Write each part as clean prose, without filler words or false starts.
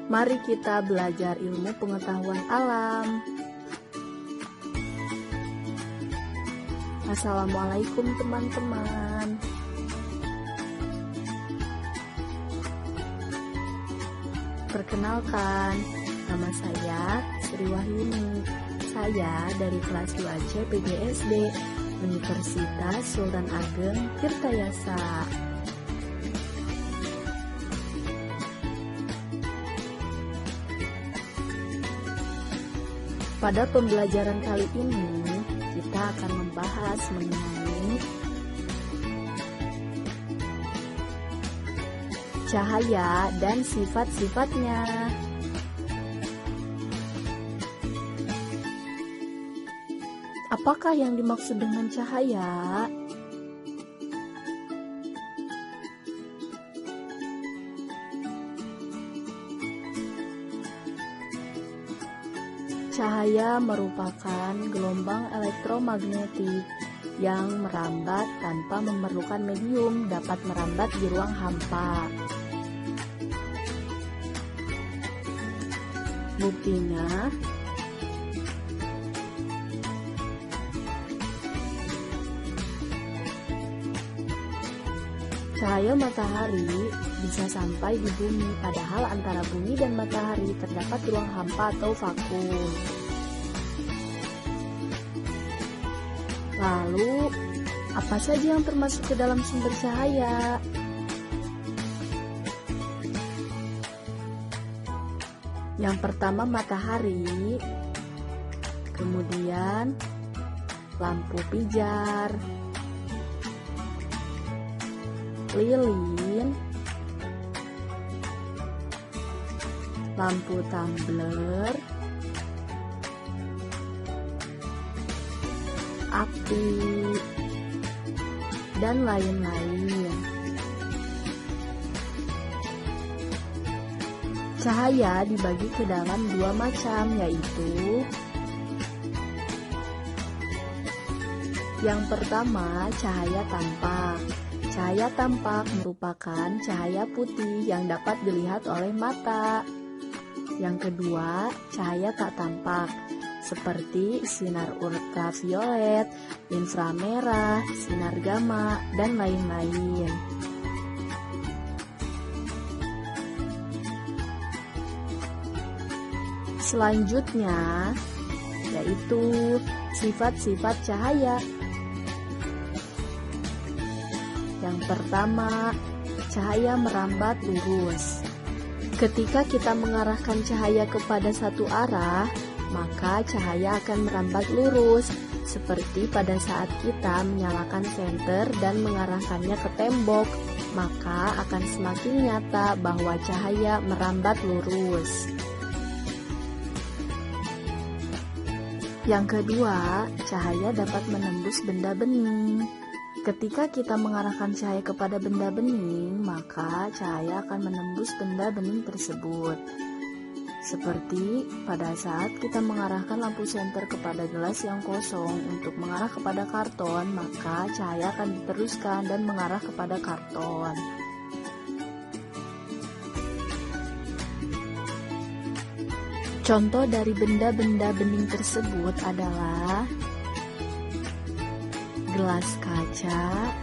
Mari kita belajar ilmu pengetahuan alam. Assalamualaikum teman-teman. Perkenalkan, nama saya Sri Wahyuni. Saya dari kelas 2C PGSD Universitas Sultan Ageng Tirtayasa. Pada pembelajaran kali ini, kita akan membahas mengenai cahaya dan sifat-sifatnya. Apakah yang dimaksud dengan cahaya? Cahaya merupakan gelombang elektromagnetik yang merambat tanpa memerlukan medium, dapat merambat di ruang hampa. Buktinya, cahaya matahari bisa sampai di bumi, padahal antara bumi dan matahari terdapat ruang hampa atau vakum. Lalu, apa saja yang termasuk ke dalam sumber cahaya? Yang pertama matahari, kemudian lampu pijar, lilin, lampu tumbler, api, dan lain-lain. Cahaya dibagi ke dalam dua macam, yaitu yang pertama cahaya tampak. Cahaya tampak merupakan cahaya putih yang dapat dilihat oleh mata. Yang kedua, cahaya tak tampak, seperti sinar ultraviolet, inframerah, sinar gamma, dan lain-lain. Selanjutnya, yaitu sifat-sifat cahaya. Yang pertama, cahaya merambat lurus. Ketika kita mengarahkan cahaya kepada satu arah, maka cahaya akan merambat lurus, seperti pada saat kita menyalakan senter dan mengarahkannya ke tembok, maka akan semakin nyata bahwa cahaya merambat lurus. Yang kedua, cahaya dapat menembus benda bening. Ketika kita mengarahkan cahaya kepada benda bening, maka cahaya akan menembus benda bening tersebut. Seperti pada saat kita mengarahkan lampu senter kepada gelas yang kosong untuk mengarah kepada karton, maka cahaya akan diteruskan dan mengarah kepada karton. Contoh dari benda-benda bening tersebut adalah gelas kaca,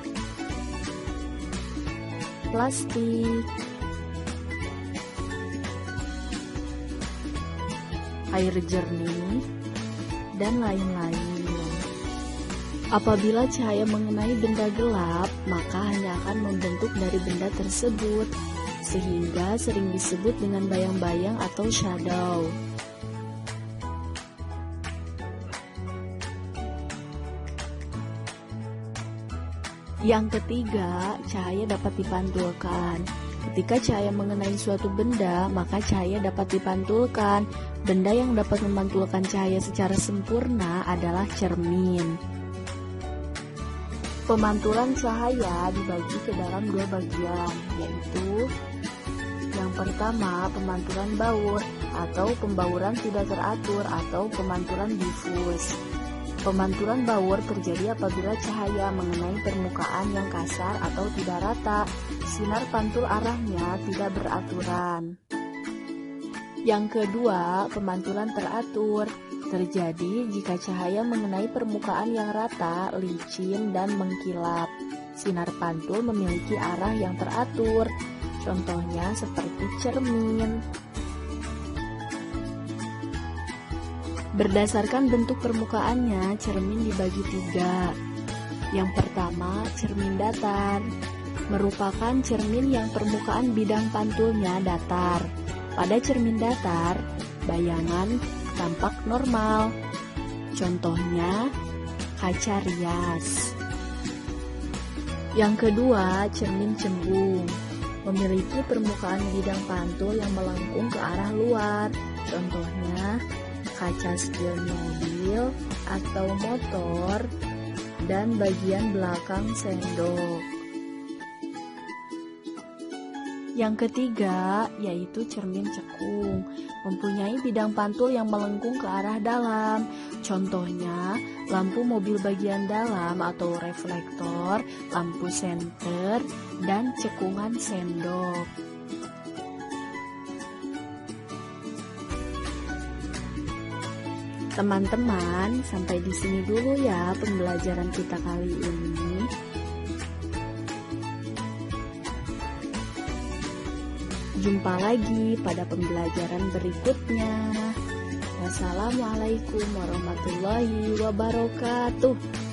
plastik, air jernih, dan lain-lain. Apabila cahaya mengenai benda gelap, maka hanya akan membentuk dari benda tersebut, sehingga sering disebut dengan bayang-bayang atau shadow. Yang ketiga, cahaya dapat dipantulkan. Ketika cahaya mengenai suatu benda, maka cahaya dapat dipantulkan. Benda yang dapat memantulkan cahaya secara sempurna adalah cermin. Pemantulan cahaya dibagi ke dalam dua bagian, yaitu yang pertama pemantulan baur atau pembauran tidak teratur atau pemantulan difus. Pemantulan baur terjadi apabila cahaya mengenai permukaan yang kasar atau tidak rata, sinar pantul arahnya tidak beraturan. Yang kedua, pemantulan teratur. Terjadi jika cahaya mengenai permukaan yang rata, licin, dan mengkilap. Sinar pantul memiliki arah yang teratur. Contohnya seperti cermin. Berdasarkan bentuk permukaannya, cermin dibagi 3. Yang pertama, cermin datar. Merupakan cermin yang permukaan bidang pantulnya datar. Pada cermin datar, bayangan tampak normal. Contohnya, kaca rias. Yang kedua, cermin cembung. Memiliki permukaan bidang pantul yang melengkung ke arah luar. Contohnya, kaca spion mobil atau motor dan bagian belakang sendok. Yang ketiga, yaitu cermin cekung, mempunyai bidang pantul yang melengkung ke arah dalam. Contohnya, lampu mobil bagian dalam atau reflektor, lampu senter, dan cekungan sendok. Teman-teman, sampai di sini dulu ya pembelajaran kita kali ini. Jumpa lagi pada pembelajaran berikutnya. Wassalamualaikum warahmatullahi wabarakatuh.